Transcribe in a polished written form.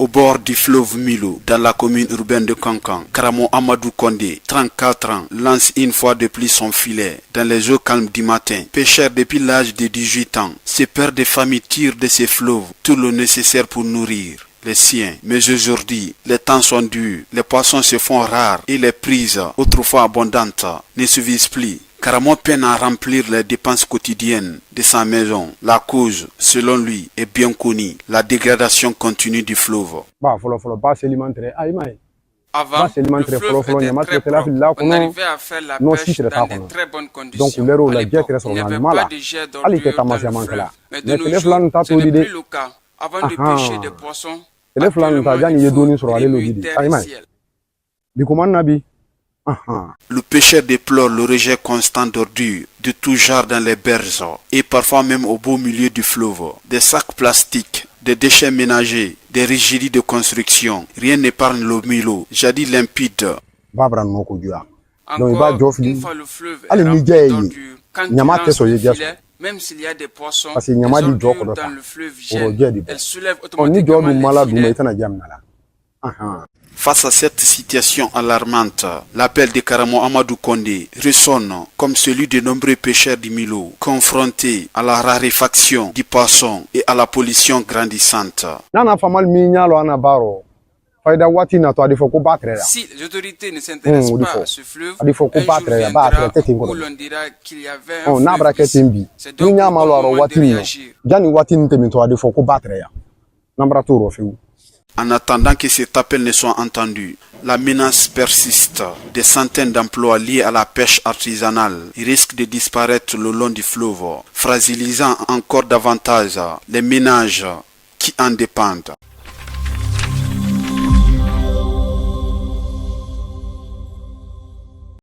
Au bord du fleuve Milo, dans la commune urbaine de Kankan, Karamo Amadou Kondé, 34 ans, lance une fois de plus son filet dans les eaux calmes du matin. Pêcheur depuis l'âge de 18 ans, ses pères de famille tirent de ces fleuves tout le nécessaire pour nourrir les siens. Mais aujourd'hui, les temps sont durs, les poissons se font rares et les prises, autrefois abondantes, ne suffisent plus. Karamo peine à remplir les dépenses quotidiennes de sa maison. La cause, selon lui, est bien connue, la dégradation continue du fleuve. Avant, le fleuve était très propre. On arrivait à faire la pêche dans de très bonnes conditions. À l'époque, il n'y avait pas de jet d'ordures dans le fleuve. Mais de nos jours, ce n'est plus le cas. Avant de pêcher des poissons, actuellement, il faut rémunérer le ciel. Le pêcheur déplore le rejet constant d'ordures de tout genre dans les berges et parfois même au beau milieu du fleuve. Des sacs plastiques, des déchets ménagers, des rigidités de construction. Rien n'épargne le Milo, jadis limpide. Encore une fois, le fleuve est rempli d'ordures. Quand tu lances le filet, même s'il y a des poissons, les ordures dans le fleuve gèlent. Elles soulèvent automatiquement les filets. Face à cette situation alarmante, l'appel de Karamo Amadou Kondé résonne comme celui de nombreux pêcheurs du Milo, confrontés à la raréfaction du poisson et à la pollution grandissante. Si les autorités ne s'intéressent pas à ce fleuve, un jour viendra où l'on dira qu'il y avait un fleuve ici. C'est donc le moment de réagir. En attendant que cet appel ne soit entendu, la menace persiste. Des centaines d'emplois liés à la pêche artisanale risquent de disparaître le long du fleuve, fragilisant encore davantage les ménages qui en dépendent.